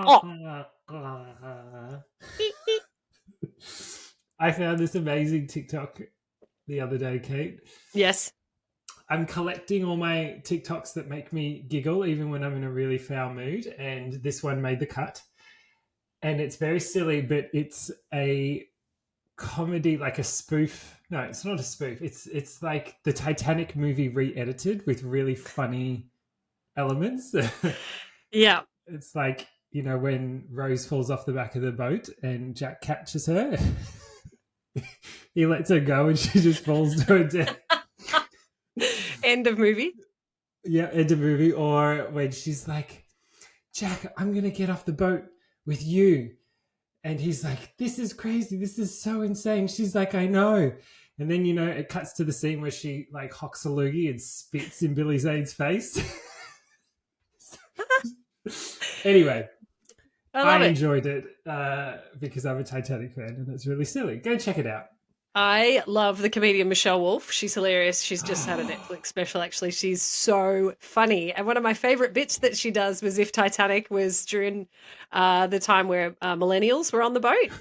Oh. I found this amazing TikTok the other day, Kate. Yes. I'm collecting all my TikToks that make me giggle, even when I'm in a really foul mood. And this one made the cut. And it's very silly, but it's a comedy, like a spoof. No, it's not a spoof. It's like the Titanic movie re-edited with really funny elements. Yeah. It's like, you know, when Rose falls off the back of the boat and Jack catches her. He lets her go and she just falls to her death. End of movie. Yeah, end of movie. Or when she's like, Jack, I'm going to get off the boat with you. And he's like, this is crazy. This is so insane. She's like, I know. And then, you know, it cuts to the scene where she like hocks a loogie and spits in Billy Zane's face. Anyway, I enjoyed it because I'm a Titanic fan and it's really silly. Go check it out. I love the comedian Michelle Wolf. She's hilarious. She's just had a Netflix special, actually. She's so funny. And one of my favorite bits that she does was if Titanic was during the time where millennials were on the boat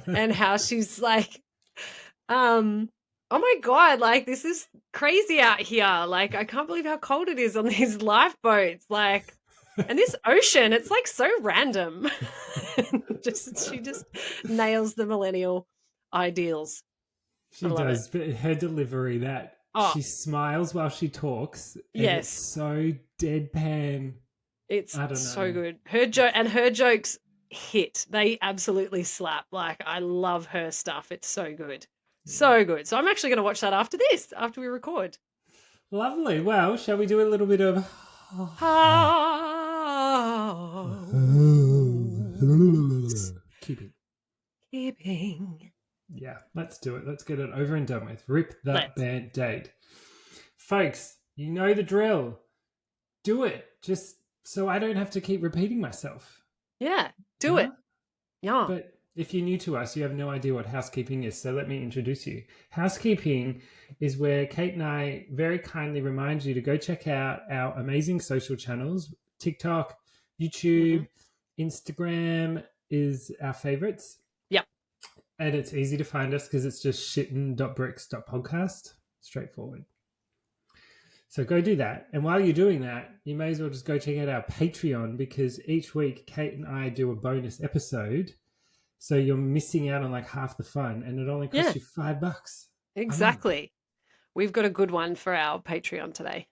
and how she's like, oh my God, like this is crazy out here. Like, I can't believe how cold it is on these lifeboats. Like, and this ocean, it's like so random. She just nails the millennial ideals. She does, but her delivery, she smiles while she talks. Yes. It's so deadpan. It's so good. Her jokes hit. They absolutely slap. Like, I love her stuff. It's so good. So good. So I'm actually going to watch that after we record. Lovely. Well, shall we do a little bit of... Keeping. Yeah, let's do it. Let's get it over and done with. Rip that Band-Aid. Folks, you know the drill. Do it. Just so I don't have to keep repeating myself. Yeah, do it. Yeah. But if you're new to us, you have no idea what housekeeping is, so let me introduce you. Housekeeping is where Kate and I very kindly remind you to go check out our amazing social channels. TikTok, YouTube, Instagram is our favorites. Yep. And it's easy to find us because it's just shitten.bricks.podcast. Straightforward. So go do that. And while you're doing that, you may as well just go check out our Patreon because each week Kate and I do a bonus episode. So you're missing out on like half the fun and it only costs you $5. Exactly. We've got a good one for our Patreon today.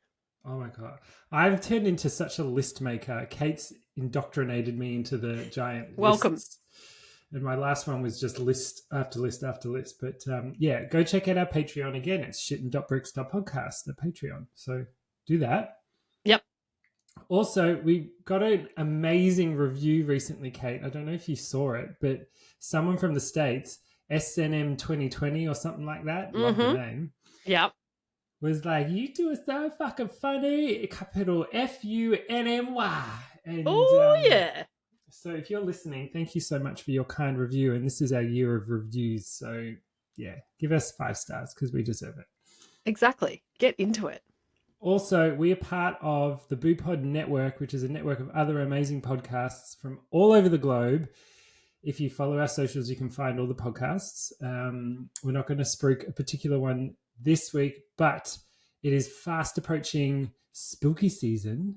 Oh my God. I've turned into such a list maker. Kate's indoctrinated me into the giant lists. And my last one was just list after list after list. But yeah, go check out our Patreon again. It's shitten.bricks.podcast, the Patreon. So do that. Yep. Also, we got an amazing review recently, Kate. I don't know if you saw it, but someone from the States, SNM 2020 or something like that, love the name. Yep. Was like, you two are so fucking funny. Capital FUNNY. Oh, yeah. So if you're listening, thank you so much for your kind review. And this is our year of reviews. So yeah, give us 5 stars because we deserve it. Exactly. Get into it. Also, we are part of the BooPod Network, which is a network of other amazing podcasts from all over the globe. If you follow our socials, you can find all the podcasts. We're not going to spruik a particular one this week, but it is fast approaching spooky season.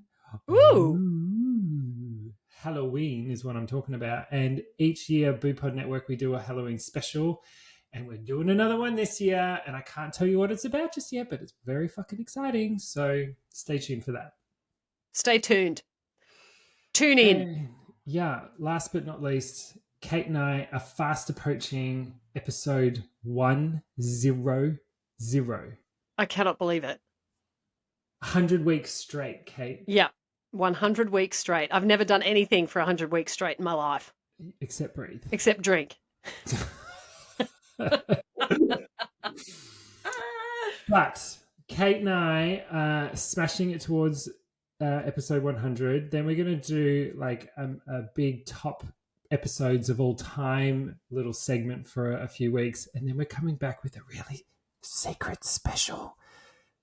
Ooh. Halloween is what I'm talking about. And each year, BooPod Network, we do a Halloween special. And we're doing another one this year. And I can't tell you what it's about just yet, but it's very fucking exciting. So stay tuned for that. Stay tuned. Tune in. And yeah, last but not least, Kate and I are fast approaching episode 100. I cannot believe it. 100 weeks straight, Kate. Yeah, 100 weeks straight. I've never done anything for 100 weeks straight in my life. Except breathe. Except drink. But Kate and I are smashing it towards episode 100. Then we're going to do like a big top episodes of all time little segment for a few weeks. And then we're coming back with a really secret special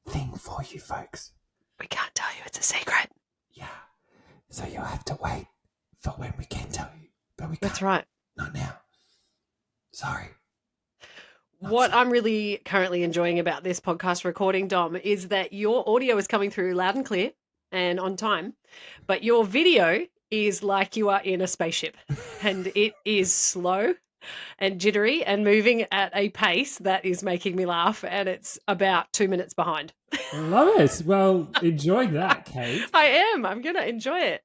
thing for you folks. We can't tell you, it's a secret. Yeah. So you'll have to wait for when we can tell you. But we can't. That's right. Not now. Sorry. What I'm really currently enjoying about this podcast recording, Dom, is that your audio is coming through loud and clear and on time, but your video is like you are in a spaceship and it is slow and jittery and moving at a pace that is making me laugh, and it's about 2 minutes behind. Love it. Well, enjoy that, Kate. I am. I'm going to enjoy it.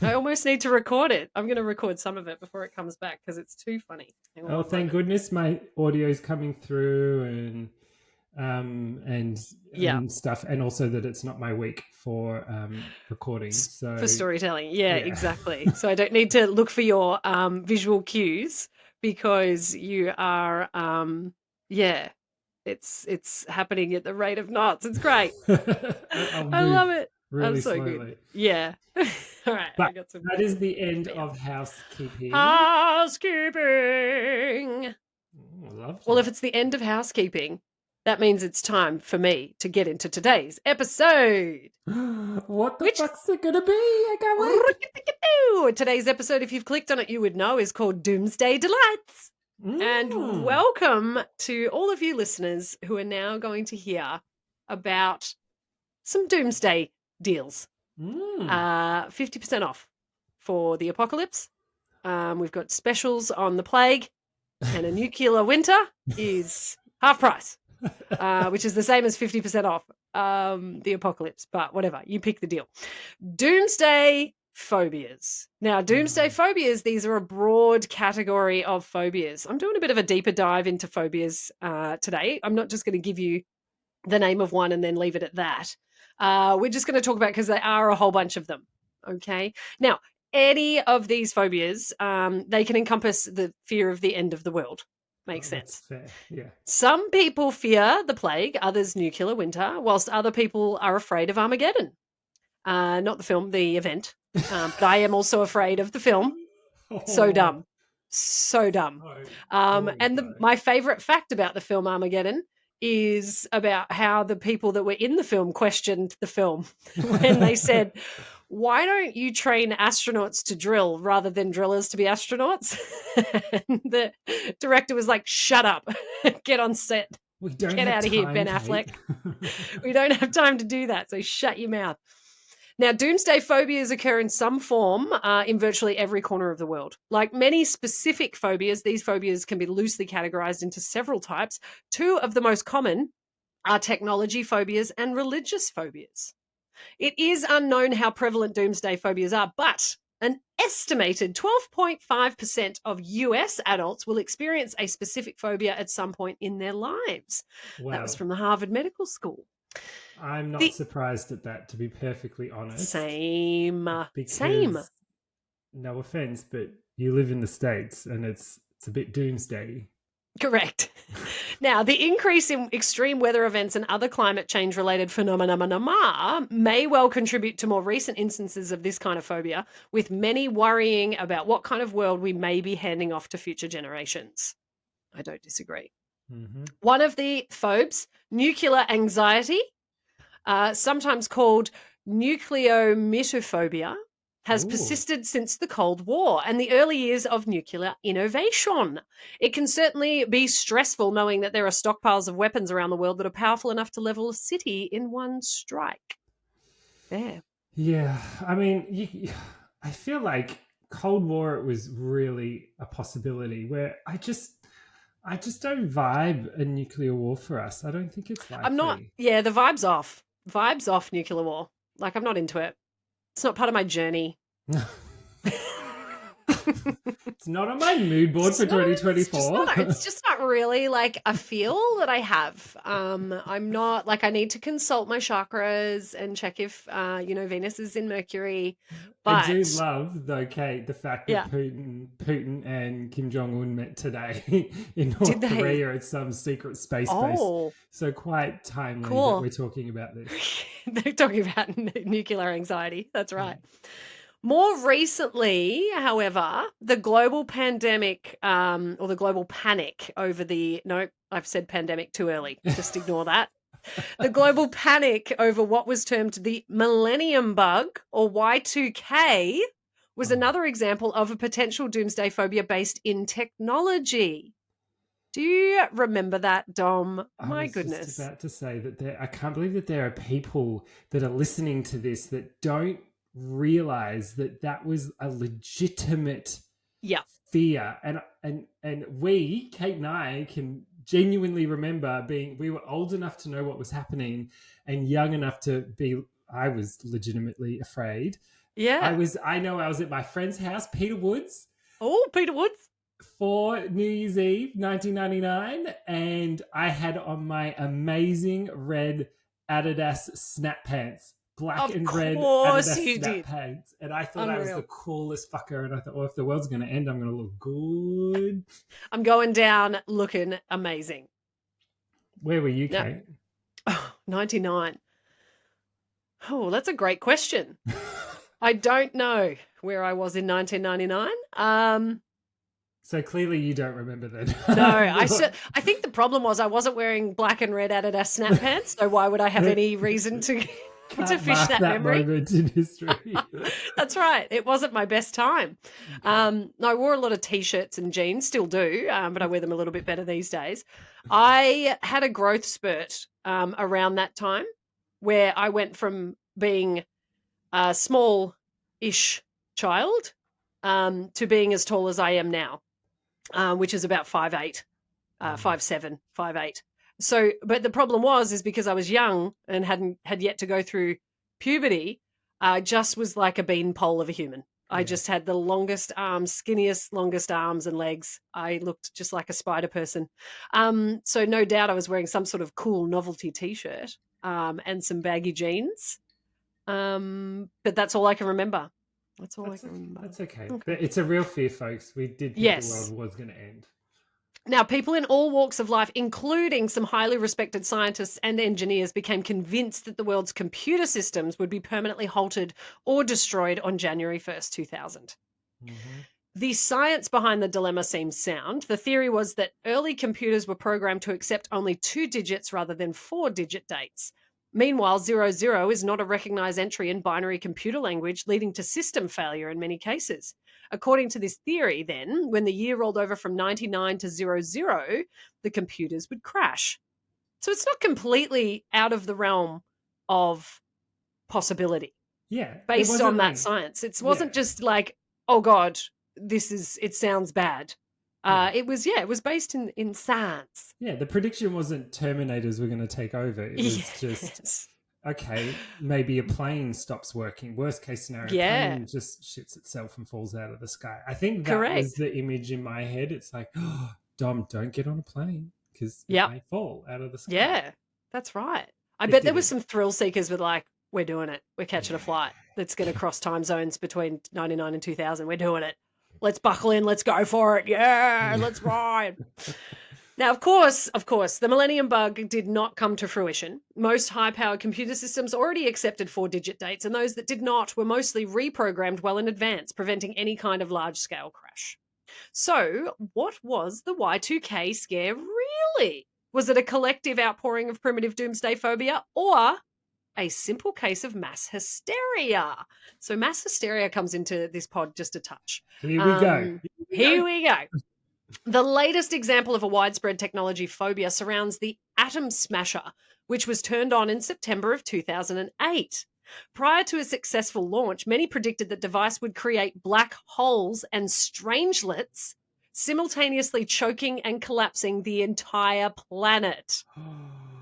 I almost need to record it. I'm going to record some of it before it comes back because it's too funny. Oh, thank goodness my audio is coming through and stuff, and also that it's not my week for recording. So for storytelling. Yeah, exactly. So I don't need to look for your visual cues because you are it's happening at the rate of knots. It's great. I love it. Really I'm so slowly. good. Yeah. All right. But I got some that is the end of housekeeping. Housekeeping. Lovely. Well, if it's the end of housekeeping, that means it's time for me to get into today's episode. What the fuck's it going to be? I can't wait. Today's episode, if you've clicked on it, you would know, is called Doomsday Delights. And welcome to all of you listeners who are now going to hear about some Doomsday deals. 50% off for the apocalypse. We've got specials on the plague, and a nuclear winter is half price, which is the same as 50% off the apocalypse. But whatever, you pick the deal. Doomsday phobias. Now, doomsday phobias, these are a broad category of phobias. I'm doing a bit of a deeper dive into phobias today. I'm not just going to give you the name of one and then leave it at that. We're just going to talk about, because there are a whole bunch of them. Okay. Now, any of these phobias, they can encompass the fear of the end of the world. Makes sense. That's fair. Yeah. Some people fear the plague, others nuclear winter, whilst other people are afraid of Armageddon. Not the film, the event. But I am also afraid of the film. So dumb. So dumb. My favorite fact about the film Armageddon is about how the people that were in the film questioned the film when they said, why don't you train astronauts to drill rather than drillers to be astronauts? And the director was like, shut up, get on set. Get out of here, Ben Affleck. We don't have time to do that, so shut your mouth. Now, doomsday phobias occur in some form in virtually every corner of the world. Like many specific phobias, these phobias can be loosely categorized into several types. Two of the most common are technology phobias and religious phobias. It is unknown how prevalent doomsday phobias are, but an estimated 12.5% of US adults will experience a specific phobia at some point in their lives. Wow. That was from the Harvard Medical School. I'm not surprised at that, to be perfectly honest. Same. No offense, but you live in the States and it's a bit doomsday. Correct. Now, the increase in extreme weather events and other climate change related phenomena may well contribute to more recent instances of this kind of phobia, with many worrying about what kind of world we may be handing off to future generations. I don't disagree. Mm-hmm. One of the phobes, nuclear anxiety, sometimes called nucleomytophobia, has persisted since the Cold War and the early years of nuclear innovation. It can certainly be stressful knowing that there are stockpiles of weapons around the world that are powerful enough to level a city in one strike. There. Yeah, I mean, I feel like Cold War was really a possibility where I just don't vibe a nuclear war for us. I don't think it's likely. I'm not. Yeah, the vibe's off. Vibes off nuclear war. Like, I'm not into it. It's not part of my journey. It's not on my mood board for 2024. It's just not really like a feel that I have. I'm not like, I need to consult my chakras and check if Venus is in Mercury. But I do love, though, Kate, the fact that Putin and Kim Jong-un met today in North Korea at some secret space base. So quite timely that we're talking about this. They're talking about nuclear anxiety. That's right. More recently, however, the global pandemic or the global panic over I've said pandemic too early. Just ignore that. The global panic over what was termed the millennium bug, or Y2K, was Oh, another example of a potential doomsday phobia based in technology. Do you remember that, Dom? I My was just goodness. about to say that I can't believe that there are people that are listening to this that don't realize that that was a legitimate Yeah. fear. And we, Kate and I, can genuinely remember we were old enough to know what was happening and young enough to be, I was legitimately afraid. Yeah. I know I was at my friend's house, Peter Woods, Oh, Peter Woods. for New Year's Eve 1999, and I had on my amazing red Adidas snap pants, black Of and red course Adidas you snap did. pants, and I thought I was the Unreal. coolest fucker. And I thought, well, if the world's going to end, I'm going to look good. I'm going down looking amazing. Where were you, Now, Kate? 99. Oh, that's a great question. I don't know where I was in 1999. So clearly you don't remember No, then. I think the problem was I wasn't wearing black and red Adidas snap pants, so why would I have any reason to to Can't fish mark that that memory? moment in history. That's right. It wasn't my best time. Okay. I wore a lot of t-shirts and jeans, still do, but I wear them a little bit better these days. I had a growth spurt around that time where I went from being a small-ish child to being as tall as I am now, which is about 5'8", Mm, 5'7", 5'8". So, but the problem is because I was young and had yet to go through puberty, I just was like a beanpole of a human. I yeah. just had the longest arms, skinniest, longest arms and legs. I looked just like a spider person. So no doubt I was wearing some sort of cool novelty t-shirt and some baggy jeans. But that's all I can remember. That's all I That's can okay. remember. That's okay. Okay. It's a real fear, folks. We did think the world Yes. was going to end. Now, people in all walks of life, including some highly respected scientists and engineers, became convinced that the world's computer systems would be permanently halted or destroyed on January 1st, 2000. Mm-hmm. The science behind the dilemma seems sound. The theory was that early computers were programmed to accept only 2 digits rather than 4-digit dates. Meanwhile, 00 is not a recognized entry in binary computer language, leading to system failure in many cases. According to this theory, then, when the year rolled over from 99 to 00, the computers would crash. So it's not completely out of the realm of possibility Yeah, it based wasn't on that like, science. It yeah, wasn't just like, oh God, it sounds bad. yeah, It was based in science. yeah. The prediction wasn't Terminators were going to take over. It was just, Yes. okay, maybe a plane stops working. Worst case scenario, Yeah, plane just shits itself and falls out of the sky. I think that was correct. the image in my head. It's like, oh, Dom, don't get on a plane because it Yep. may fall out of the sky. Yeah, that's right. I It bet there was didn't. some thrill seekers with like, we're doing it. We're catching a Yeah. flight that's going to cross time zones between 99 and 2000. We're doing it. Let's buckle in. Let's go for it. Yeah, let's ride. Now, of course, the Millennium Bug did not come to fruition. Most high-powered computer systems already accepted 4-digit dates, and those that did not were mostly reprogrammed well in advance, preventing any kind of large-scale crash. So, what was the Y2K scare really? Was it a collective outpouring of primitive doomsday phobia or a simple case of mass hysteria? So, mass hysteria comes into this pod just a touch. Here we go. Um, Here we go. here we go. The latest example of a widespread technology phobia surrounds the atom smasher, which was turned on in September of 2008. Prior to a successful launch, many predicted that device would create black holes and strangelets, simultaneously choking and collapsing the entire planet.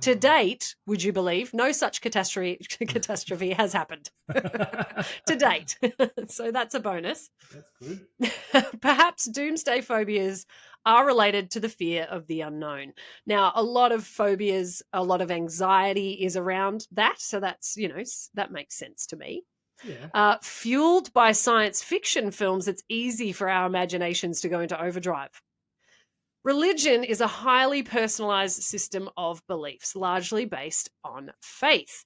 To date, would you believe, no such catastrophe has happened. To date. So that's a bonus. That's good. Perhaps doomsday phobias are related to the fear of the unknown. Now, a lot of phobias, a lot of anxiety is around that. So that's, that makes sense to me. Yeah. Fueled by science fiction films, it's easy for our imaginations to go into overdrive. Religion is a highly personalized system of beliefs, largely based on faith.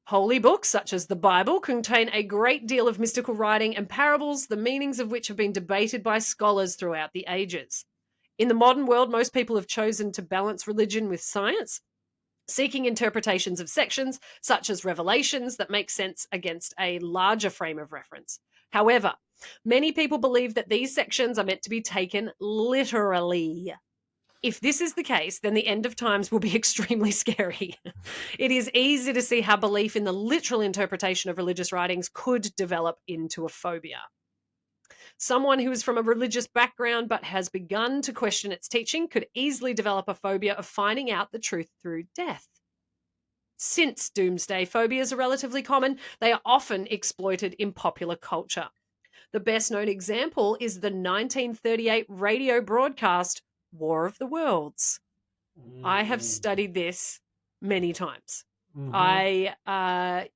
Holy books, such as the Bible, contain a great deal of mystical writing and parables, the meanings of which have been debated by scholars throughout the ages. In the modern world, most people have chosen to balance religion with science, seeking interpretations of sections, such as revelations, that make sense against a larger frame of reference. However, Many people believe that these sections are meant to be taken literally. If this is the case, then the end of times will be extremely scary. It is easy to see how belief in the literal interpretation of religious writings could develop into a phobia. Someone who is from a religious background but has begun to question its teaching could easily develop a phobia of finding out the truth through death. Since doomsday phobias are relatively common, they are often exploited in popular culture. The best known example is the 1938 radio broadcast War of the Worlds. I have studied this many times. Mm-hmm. I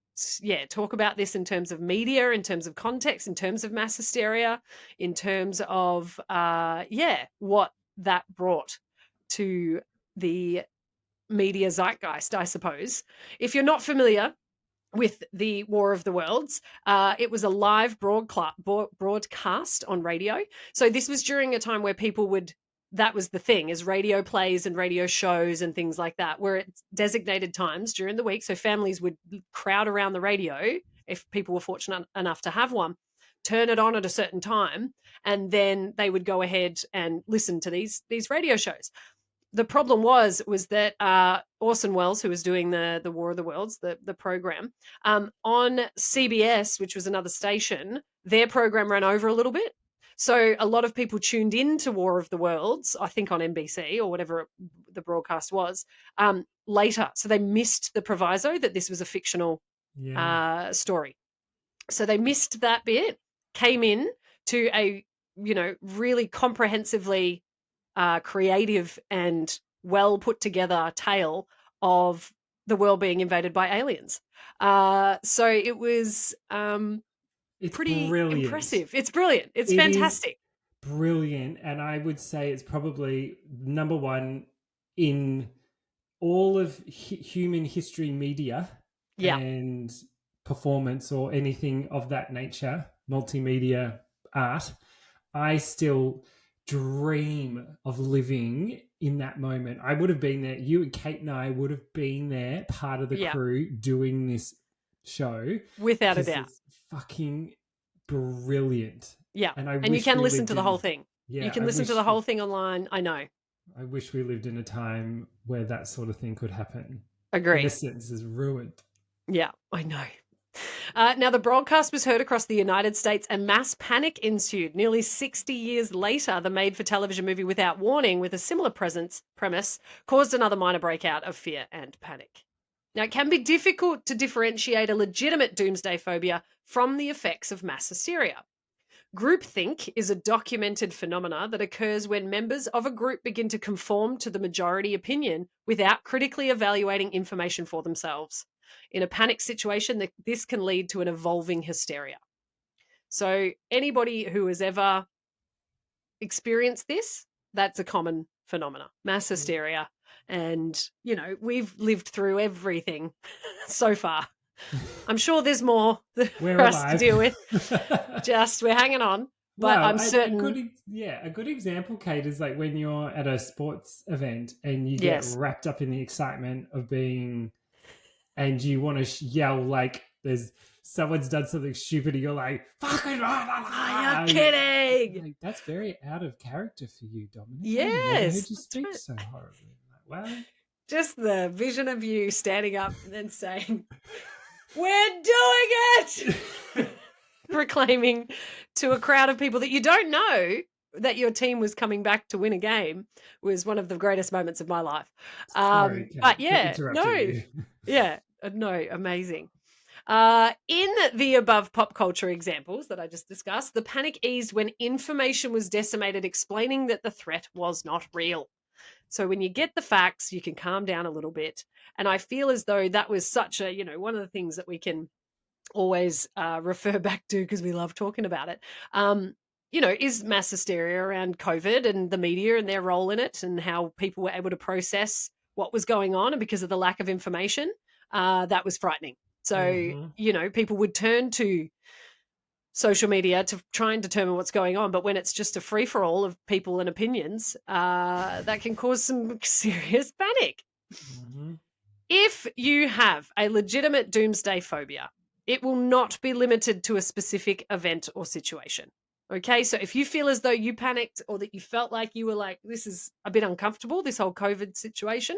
talk about this in terms of media, in terms of context, in terms of mass hysteria, in terms of what that brought to the media zeitgeist, I suppose. If you're not familiar with the War of the Worlds, it was a live broadcast on radio. So this was during a time where people would, that was the thing, is radio plays and radio shows and things like that, where it's designated times during the week. So families would crowd around the radio if people were fortunate enough to have one, turn it on at a certain time, and then they would go ahead and listen to these radio shows. The problem was that Orson Welles, who was doing the War of the Worlds, the program, on CBS, which was another station, their program ran over a little bit. So a lot of people tuned into War of the Worlds, I think on NBC or whatever the broadcast was, later. So they missed the proviso that this was a fictional Yeah. story. So they missed that bit, came in to a really comprehensively creative and well put together tale of the world being invaded by aliens. So it was It's pretty brilliant. impressive. It's brilliant. It's It is fantastic. brilliant. And I would say it's probably number one in all of human history media Yeah. and performance or anything of that nature, multimedia art. I still dream of living in that moment. I would have been there. You and Kate and I would have been there, part of the Yeah. crew doing this show, Without a because doubt. it's fucking brilliant. Yeah. And I And you wish can we listen lived to the in. whole thing. You Yeah, can listen to the whole thing online. I know. I wish we lived in a time where that sort of thing could happen. Agree. Innocence is ruined. Yeah, I know. Now, the broadcast was heard across the United States and mass panic ensued. Nearly 60 years later, the made for television movie Without Warning, with a similar premise, caused another minor breakout of fear and panic. Now, it can be difficult to differentiate a legitimate doomsday phobia from the effects of mass hysteria. Groupthink is a documented phenomena that occurs when members of a group begin to conform to the majority opinion without critically evaluating information for themselves. In a panic situation, this can lead to an evolving hysteria. So, anybody who has ever experienced this, that's a common phenomena, mass hysteria. And, we've lived through everything so far. I'm sure there's more We're for us to alive. deal with. Just we're hanging on, but Well, I'm certain. a good example, Kate, is like when you're at a sports event and you get Yes. wrapped up in the excitement of being, and you want to yell like there's someone's done something stupid, and you're like, "Fucking!" Are you kidding? Like, that's very out of character for you, Dominic. I've never heard Yes, you that's speak right. so horribly. Like, well, Just the vision of you standing up and then saying, "We're doing it!" Proclaiming to a crowd of people that you don't know that your team was coming back to win a game was one of the greatest moments of my life. sorry, Kate, But for yeah, interrupting no, you. yeah, no, amazing. In the above pop culture examples that I just discussed, the panic eased when information was decimated explaining that the threat was not real. So when you get the facts, you can calm down a little bit. And I feel as though that was such a, one of the things that we can always refer back to because we love talking about it. Is mass hysteria around COVID and the media and their role in it and how people were able to process what was going on. And because of the lack of information, that was frightening. So, Mm-hmm. People would turn to social media to try and determine what's going on. But when it's just a free for all of people and opinions, that can cause some serious panic. Mm-hmm. If you have a legitimate doomsday phobia, It will not be limited to a specific event or situation. Okay, so if you feel as though you panicked or that you felt like you were like, this is a bit uncomfortable, this whole COVID situation,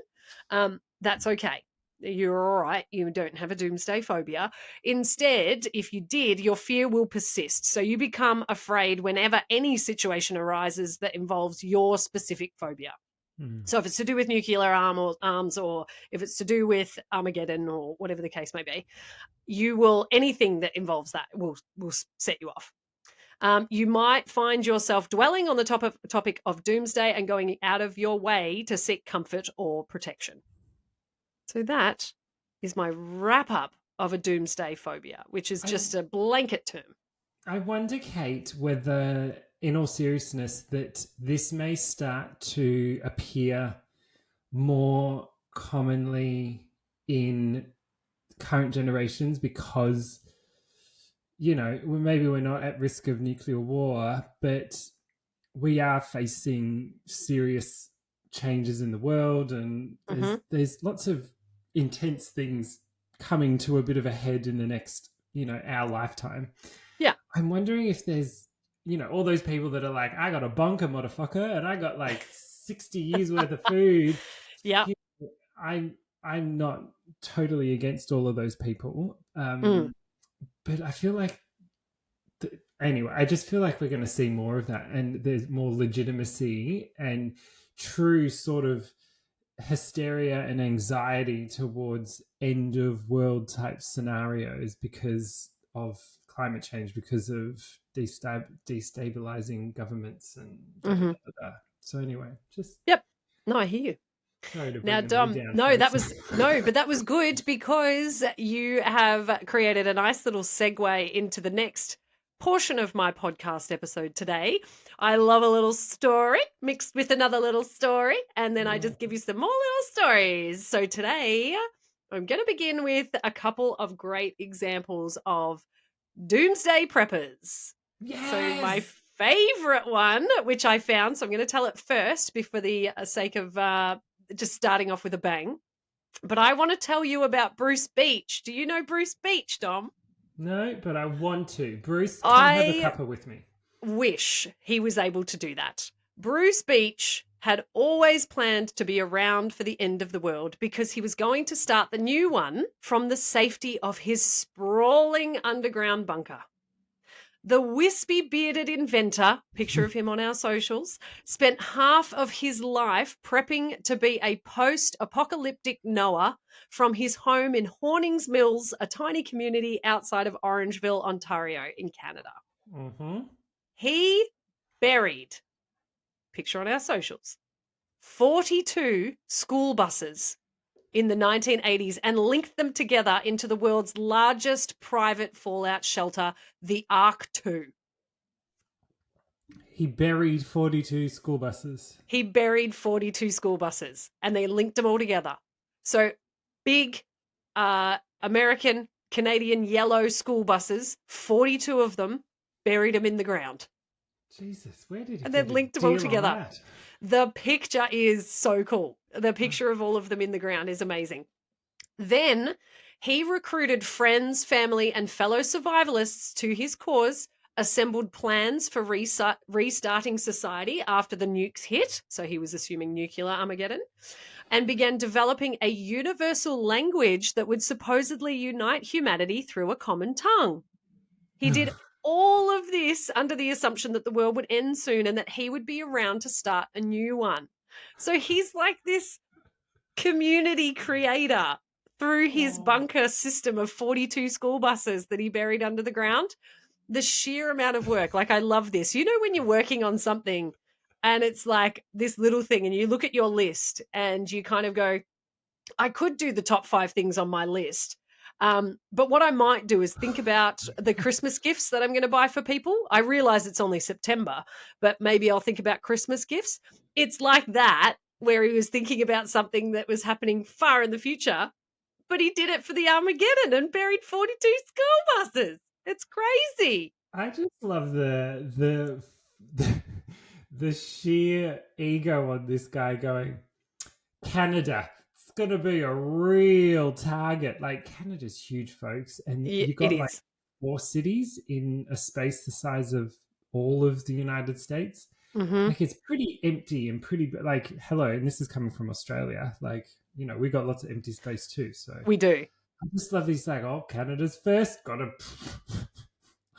that's okay. You're all right. You don't have a doomsday phobia. Instead, if you did, your fear will persist. So you become afraid whenever any situation arises that involves your specific phobia. Mm. So if it's to do with nuclear arms, or if it's to do with Armageddon or whatever the case may be, anything that involves that will set you off. You might find yourself dwelling on the topic of doomsday and going out of your way to seek comfort or protection. So that is my wrap up of a doomsday phobia, which is I, just a blanket term. I wonder, Kate, whether, in all seriousness, that this may start to appear more commonly in current generations because, maybe we're not at risk of nuclear war, but we are facing serious changes in the world, and Mm-hmm. there's lots of intense things coming to a bit of a head in the next, our lifetime. Yeah. I'm wondering if there's, all those people that are like, I got a bunker, motherfucker, and I got like 60 years worth of food. Yeah. You know, I'm not totally against all of those people, Mm. but I feel like anyway, I just feel like we're going to see more of that, and there's more legitimacy and true sort of hysteria and anxiety towards end of world type scenarios because of climate change, because of destabilizing governments and da, da, Mm-hmm. da, da, da. So anyway, just Yep. No, I hear you. sorry to Now, bring the mood Dom, down, no, that folks. was no, but that was good because you have created a nice little segue into the next portion of my podcast episode today. I love a little story mixed with another little story, and then I just give you some more little stories. So today, I'm going to begin with a couple of great examples of doomsday preppers. So my Yes. favorite one, which I found, so I'm going to tell it first for the sake of just starting off with a bang. But I want to tell you about Bruce Beach. Do you know Bruce Beach, Dom? No, but I want to. Bruce, come have a I cuppa with me. wish he was able to do that. Bruce Beach had always planned to be around for the end of the world because he was going to start the new one from the safety of his sprawling underground bunker. The wispy bearded inventor, picture of him on our socials, spent half of his life prepping to be a post apocalyptic Noah from his home in Hornings Mills, a tiny community outside of Orangeville, Ontario, in Canada. Mm-hmm. He buried, picture on our socials, 42 school buses in the 1980s and linked them together into the world's largest private fallout shelter, the Ark 2. He buried 42 school buses. He buried 42 school buses and they linked them all together. So big American, Canadian yellow school buses, 42 of them, buried them in the ground Jesus, where did he and then get a linked them all deal on together. that? The picture is so cool. The picture of all of them in the ground is amazing. Then he recruited friends, family, and fellow survivalists to his cause, assembled plans for restarting society after the nukes hit. So he was assuming nuclear Armageddon, and began developing a universal language that would supposedly unite humanity through a common tongue. He did all of this under the assumption that the world would end soon and that he would be around to start a new one. So he's like this community creator through his Oh. bunker system of 42 school buses that he buried under the ground. The sheer amount of work, like I love this. You know, when you're working on something and it's like this little thing and you look at your list and you kind of go, I could do the top 5 things on my list. But what I might do is think about the Christmas gifts that I'm going to buy for people. I realize it's only September, but maybe I'll think about Christmas gifts. It's like that, where he was thinking about something that was happening far in the future, but he did it for the Armageddon and buried 42 school buses. It's crazy. I just love the the sheer ego on this guy going, Canada, going to be a real target. Like, Canada's huge, folks. And Yeah, you it got like is. 4 cities in a space the size of all of the United States. Mm-hmm. Like, it's pretty empty and pretty, like, hello. And this is coming from Australia. Like, we got lots of empty space too. So We do. I just love these, like, oh, Canada's first. Gotta,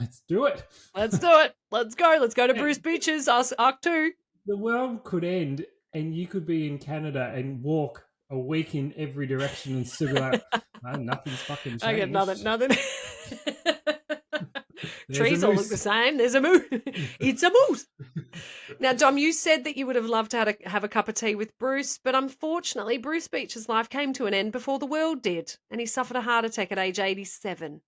let's do it. Let's do it. Let's go. Let's go to Yeah, Bruce Beach's Arc 2. the world could end and you could be in Canada and walk a week in every direction and still be like, "Oh, nothing's fucking I get nothing. changed. Nothing. There's a Trees all look the moose." same. There's a moose. It's a moose. Now, Dom, you said that you would have loved to have a cup of tea with Bruce, but unfortunately, Bruce Beach's life came to an end before the world did, and he suffered a heart attack at age 87.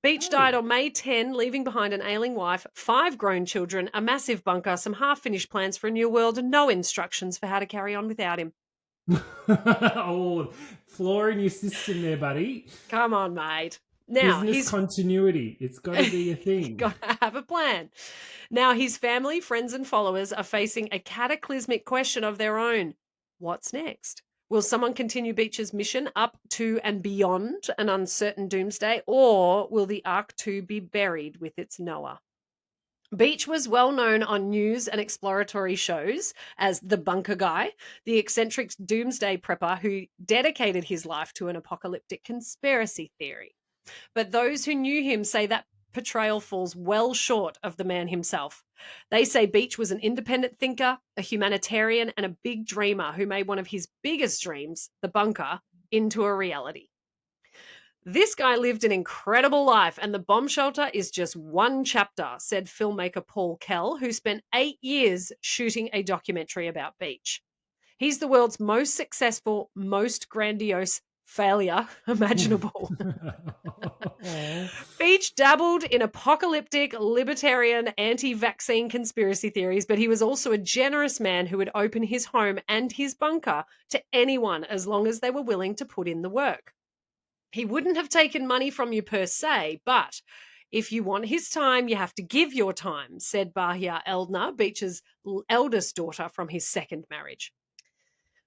Beach died Oh. on May 10, leaving behind an ailing wife, 5 grown children, a massive bunker, some half-finished plans for a new world, and no instructions for how to carry on without him. Oh, flaw in your system there, buddy. Come on, mate. Now, Business continuity. It's got to be a thing. got to have a plan. Now, his family, friends, and followers are facing a cataclysmic question of their own. What's next? Will someone continue Beach's mission up to and beyond an uncertain doomsday, or will the Ark 2 be buried with its Noah? Beach was well known on news and exploratory shows as the bunker guy, the eccentric doomsday prepper who dedicated his life to an apocalyptic conspiracy theory. But those who knew him say that portrayal falls well short of the man himself. They say Beach was an independent thinker, a humanitarian, and a big dreamer who made one of his biggest dreams, the bunker, into a reality. This guy lived an incredible life, and the bomb shelter is just one chapter, said filmmaker Paul Kell, who spent 8 years shooting a documentary about Beach. He's the world's most successful, most grandiose failure imaginable. Beach dabbled in apocalyptic, libertarian, anti vaccine conspiracy theories, but he was also a generous man who would open his home and his bunker to anyone as long as they were willing to put in the work. He wouldn't have taken money from you per se, but if you want his time, you have to give your time, said Bahia Eldner, Beach's eldest daughter from his second marriage.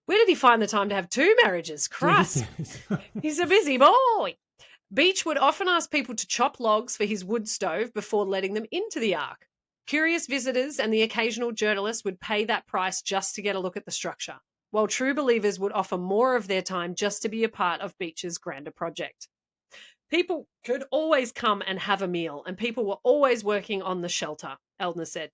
Where did he find the time to have 2 marriages? Christ, he's a busy boy. Beach would often ask people to chop logs for his wood stove before letting them into the Ark. Curious visitors and the occasional journalist would pay that price just to get a look at the structure, while true believers would offer more of their time just to be a part of Beach's grander project. People could always come and have a meal, and people were always working on the shelter, Eldner said.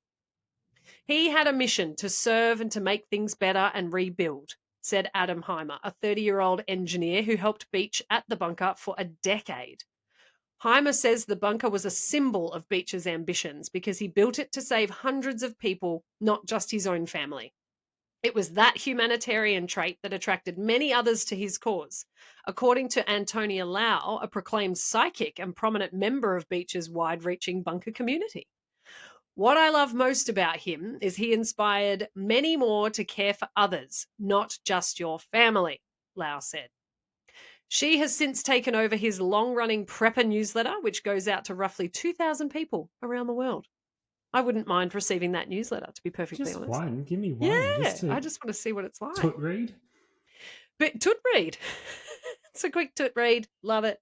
He had a mission to serve and to make things better and rebuild, said Adam Heimer, a 30-year-old engineer who helped Beach at the bunker for a decade. Heimer says the bunker was a symbol of Beach's ambitions because he built it to save hundreds of people, not just his own family. It was that humanitarian trait that attracted many others to his cause. According to Antonia Lau, a proclaimed psychic and prominent member of Beach's wide-reaching bunker community. What I love most about him is he inspired many more to care for others, not just your family, Lau said. She has since taken over his long-running Prepper newsletter, which goes out to roughly 2,000 people around the world. I wouldn't mind receiving that newsletter, to be perfectly Just honest. one. Give me one. Yeah, Just to I just want to see what it's like. toot read. But toot read. It's a quick toot read. Love it.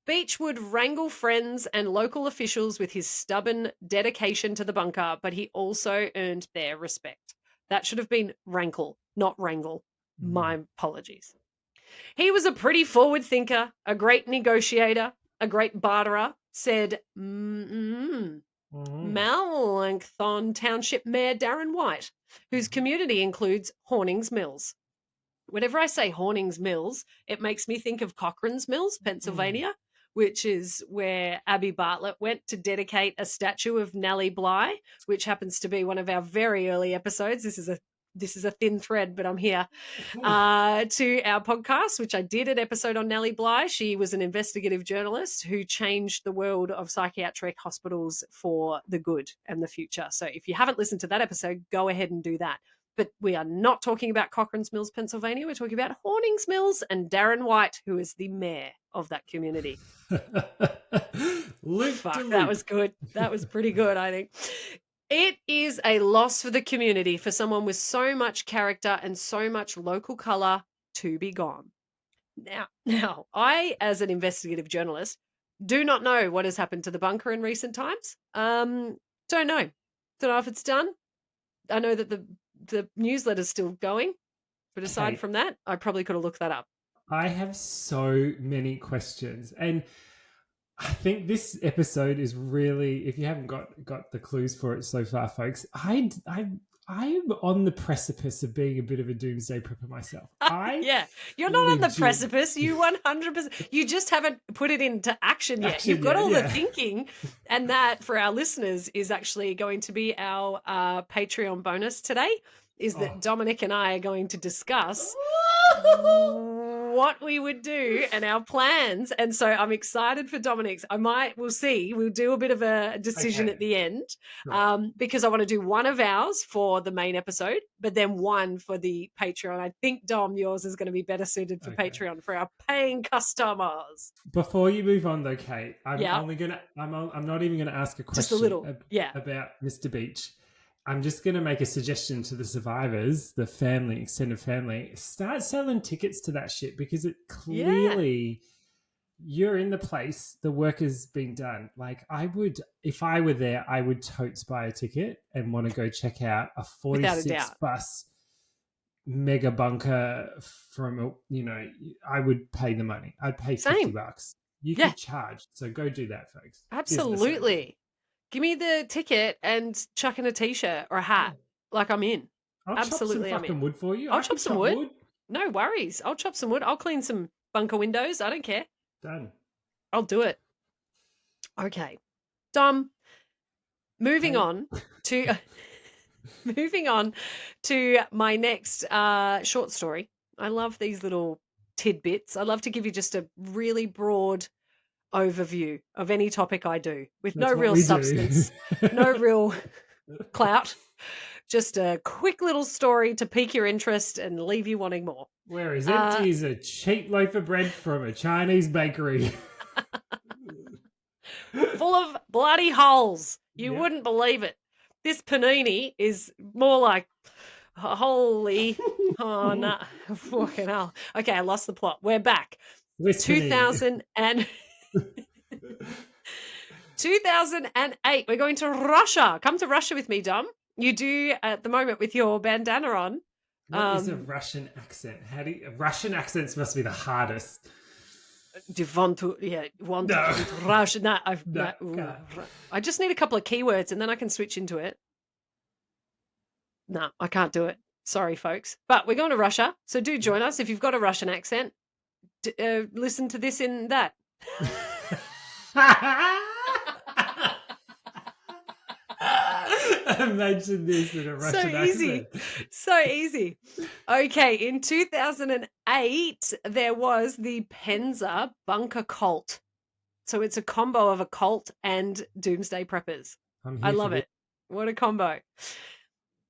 Beach would wrangle friends and local officials with his stubborn dedication to the bunker, but he also earned their respect. That should have been rankle, not wrangle. My apologies. He was a pretty forward thinker, a great negotiator, a great barterer, said Melanchthon Township Mayor Darren White, whose community includes Hornings Mills. Whenever I say Hornings Mills, it makes me think of Cochrane's Mills, Pennsylvania, which is where Abby Bartlett went to dedicate a statue of Nellie Bly, which happens to be one of our very early episodes. This is a thin thread, but I'm here to our podcast, which I did an episode on Nellie Bly. She was an investigative journalist who changed the world of psychiatric hospitals for the good and the future. So if you haven't listened to that episode, go ahead and do that. But we are not talking about Cochrane's Mills, Pennsylvania. We're talking about Hornings Mills and Darren White, who is the mayor of that community. Fuck, that was good. That was pretty good, I think. It is a loss for the community, for someone with so much character and so much local colour to be gone. Now, I, as an investigative journalist, do not know what has happened to the bunker in recent times. Don't know. Don't know if it's done. I know that the newsletter's still going, but aside Kate, from that, I probably could have looked that up. I have so many questions, and I think this episode is really, if you haven't got the clues for it so far, folks, I'm on the precipice of being a bit of a doomsday prepper myself. I Yeah, you're not on the legit precipice. You 100%. You just haven't put it into action yet. You've action got yet, all the yeah. thinking, and that for our listeners is actually going to be our Patreon bonus today. Is that Dominic and I are going to discuss what we would do and our plans. And so I'm excited for Dominic's. We'll see. We'll do a bit of a decision Okay. at the end Right. because I want to do one of ours for the main episode, but then one for the Patreon. I think, Dom, yours is going to be better suited for Okay. Patreon for our paying customers. Before you move on, though, Kate, I'm Yeah, not even gonna ask a just a question little. Yeah. about Mr. Beach. I'm just gonna make a suggestion to the survivors, the family, extended family. Start selling tickets to that shit because it Yeah. clearly you're in the place, the work has been done. Like I would, if I were there, I would totes buy a ticket and want to go check out a Without a 46 doubt. bus mega bunker I would pay the money. I'd pay Same. $50. You Yeah, could charge. So go do that, folks. Business idea. absolutely. Give me the ticket and chuck in a t-shirt or a hat. Yeah. Like I'm in. I'll chop some Absolutely, I'm in. fucking wood for you. I'll I chop could some chop wood. wood. No worries. I'll chop some wood. I'll clean some bunker windows. I don't care. Done. I'll do it. Okay. Dom, moving Kate. on to moving on to my next short story. I love these little tidbits. I love to give you just a really broad overview of any topic I do with no That's what real we substance, do. no real clout. Just a quick little story to pique your interest and leave you wanting more. We're as empty as a cheap loaf of bread from a Chinese bakery. Full of bloody holes. You Yep. wouldn't believe it. This panini is more like holy. Oh no, fucking hell. Okay, I lost the plot. We're back. Swiss panini. 2000 and 2008. We're going to Russia. Come to Russia with me, Dom. You do at the moment with your bandana on. What is a Russian accent? Russian accents must be the hardest. Do you want to? Yeah, want No. to Russia? No, No, I just need a couple of keywords and then I can switch into it. No, I can't do it. Sorry, folks. But we're going to Russia, so do join us if you've got a Russian accent. Listen to this in that. Imagine this in a Russian So easy. accent. So easy. Okay, in 2008, there was the Penza bunker cult. So it's a combo of a cult and doomsday preppers. I love it. What a combo.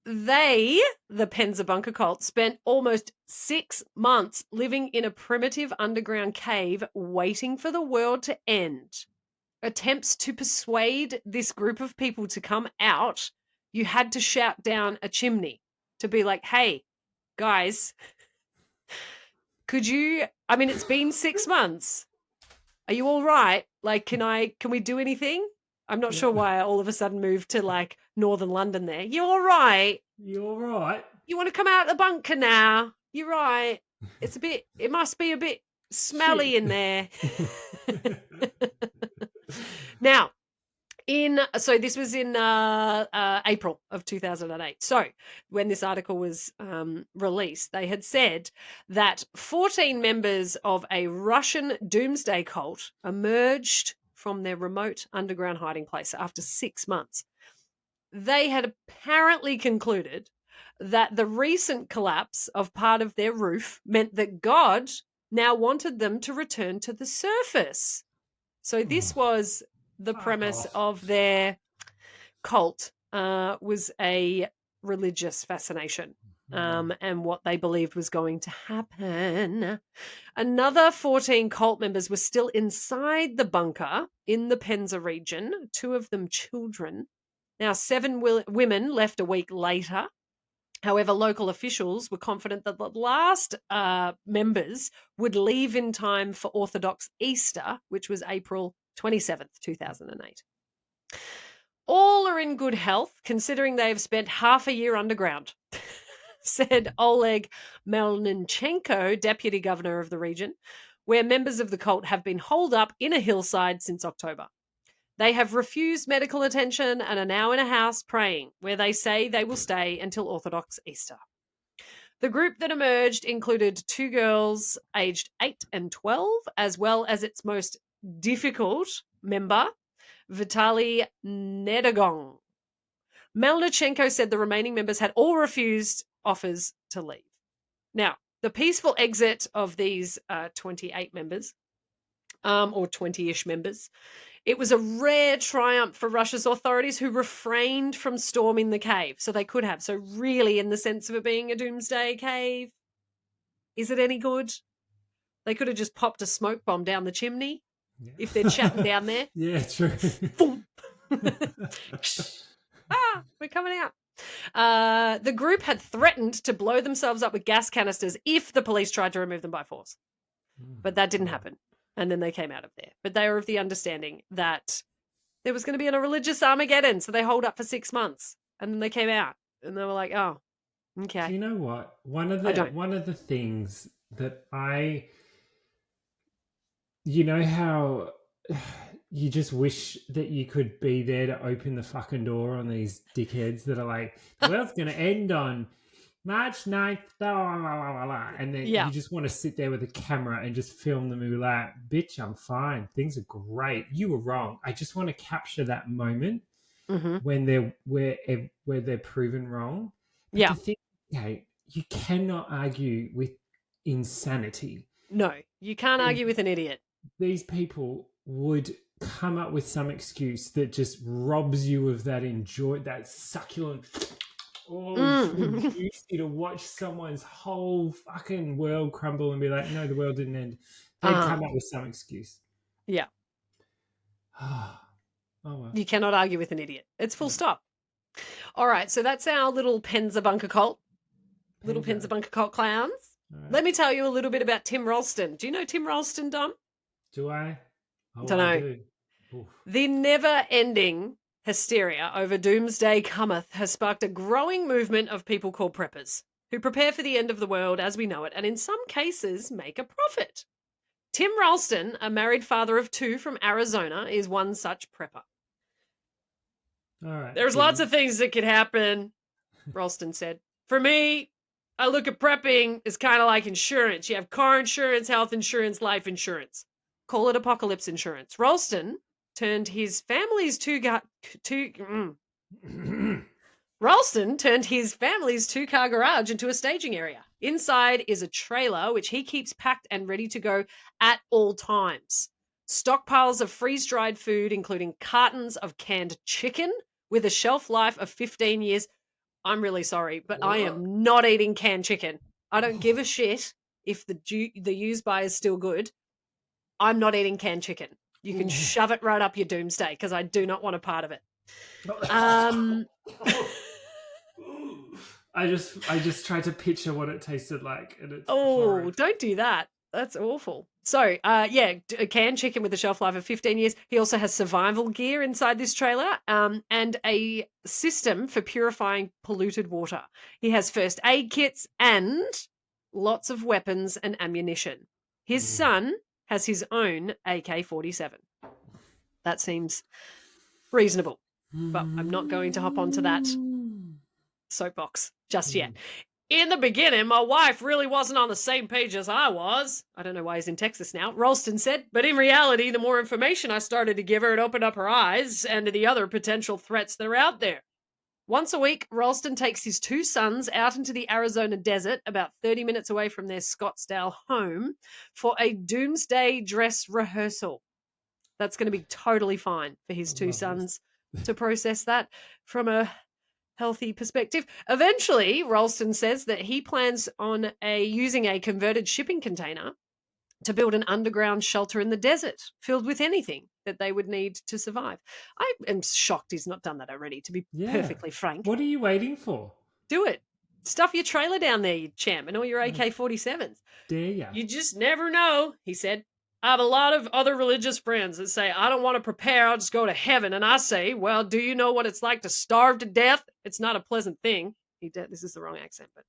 They, the Penza bunker cult, spent almost 6 months living in a primitive underground cave waiting for the world to end. Attempts to persuade this group of people to come out, you had to shout down a chimney to be like, hey, guys, could you, I mean, it's been 6 months. Are you all right? Like, can we do anything? I'm not sure why I all of a sudden moved to like northern London there. You all right? You all right? You want to come out of the bunker now? You're right. It must be a bit smelly in there. Now, so this was in April of 2008. So when this article was released, they had said that 14 members of a Russian doomsday cult emerged from their remote underground hiding place after 6 months. They had apparently concluded that the recent collapse of part of their roof meant that God now wanted them to return to the surface. So this was the premise of their cult, was a religious fascination, and what they believed was going to happen. Another 14 cult members were still inside the bunker in the Penza region, 2 of them children. Now, 7 women left a week later. However, local officials were confident that the last members would leave in time for Orthodox Easter, which was April 27th, 2008. All are in good health, considering they have spent half a year underground, said Oleg Melnichenko, deputy governor of the region, where members of the cult have been holed up in a hillside since October. They have refused medical attention and are now in a house praying, where they say they will stay until Orthodox Easter. The group that emerged included two girls aged 8 and 12, as well as its most difficult member, Vitaly Nedogong. Melnichenko said the remaining members had all refused offers to leave. Now, the peaceful exit of these 28 members, or 20-ish members, it was a rare triumph for Russia's authorities, who refrained from storming the cave. So they could have. So really, in the sense of it being a doomsday cave, is it any good? They could have just popped a smoke bomb down the chimney if they're chatting down there. Yeah, true. Boom. We're coming out. The group had threatened to blow themselves up with gas canisters if the police tried to remove them by force. But that didn't happen. And then they came out of there. But they were of the understanding that there was going to be a religious Armageddon. So they holed up for 6 months. And then they came out. And they were like, oh, okay. Do you know what? One of the things that you know how you just wish that you could be there to open the fucking door on these dickheads that are like, the world's going to end on March 9th, blah, blah, blah, blah, and then you just want to sit there with a camera and just film them and be like, bitch, I'm fine. Things are great. You were wrong. I just want to capture that moment when they're where they're proven wrong. But the thing, okay, you cannot argue with insanity. No, you can't argue with an idiot. These people would come up with some excuse that just robs you of that succulent, juicy to watch someone's whole fucking world crumble and be like, no, the world didn't end. They'd come up with some excuse. Yeah. Oh, well. You cannot argue with an idiot. It's full stop. All right, so that's our little Penza Bunker cult. Little Penza Bunker cult clowns. Right. Let me tell you a little bit about Tim Ralston. Do you know Tim Ralston, Dom? Do I? Oh, don't know. The never-ending hysteria over Doomsday cometh has sparked a growing movement of people called preppers, who prepare for the end of the world as we know it, and in some cases make a profit. Tim Ralston, a married father of 2 from Arizona, is one such prepper. All right. There's lots of things that could happen, Ralston said. For me, I look at prepping as kind of like insurance. You have car insurance, health insurance, life insurance. Call it apocalypse insurance. Ralston turned his family's two-car garage into a staging area. Inside is a trailer which he keeps packed and ready to go at all times. Stockpiles of freeze-dried food, including cartons of canned chicken with a shelf life of 15 years. I'm really sorry, but I am not eating canned chicken. I don't give a shit if the used by is still good. I'm not eating canned chicken. You can shove it right up your doomsday because I do not want a part of it. I just tried to picture what it tasted like, and it's horrid. Don't do that. That's awful. So, a canned chicken with a shelf life of 15 years. He also has survival gear inside this trailer, and a system for purifying polluted water. He has first aid kits and lots of weapons and ammunition. His son has his own AK-47. That seems reasonable, but I'm not going to hop onto that soapbox just yet. In the beginning, my wife really wasn't on the same page as I was. I don't know why he's in Texas now. Ralston said, but in reality, the more information I started to give her, it opened up her eyes and to the other potential threats that are out there. Once a week, Ralston takes his 2 sons out into the Arizona desert, about 30 minutes away from their Scottsdale home, for a doomsday dress rehearsal. That's going to be totally fine for his 2 sons to process that from a healthy perspective. Eventually, Ralston says that he plans on using a converted shipping container to build an underground shelter in the desert filled with anything that they would need to survive. I am shocked he's not done that already, to be perfectly frank. What are you waiting for? Do it. Stuff your trailer down there, you champ, and all your I AK-47s. dare ya. You just never know, he said. I have a lot of other religious friends that say, I don't want to prepare, I'll just go to heaven. And I say, well, do you know what it's like to starve to death? It's not a pleasant thing. This is the wrong accent, but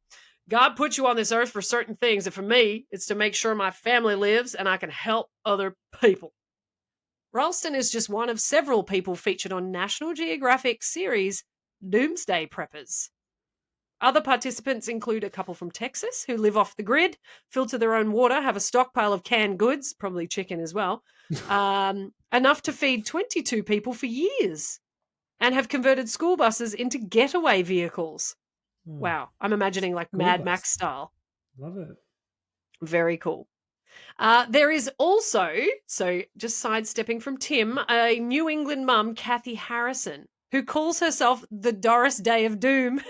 God put you on this earth for certain things. And for me, it's to make sure my family lives and I can help other people. Ralston is just one of several people featured on National Geographic series Doomsday Preppers. Other participants include a couple from Texas who live off the grid, filter their own water, have a stockpile of canned goods, probably chicken as well, enough to feed 22 people for years, and have converted school buses into getaway vehicles. Oh, Wow, I'm imagining like school Mad bus. Max style. Love it. Very cool. There is also, so just sidestepping from Tim, a New England mum, Kathy Harrison, who calls herself the Doris Day of Doom.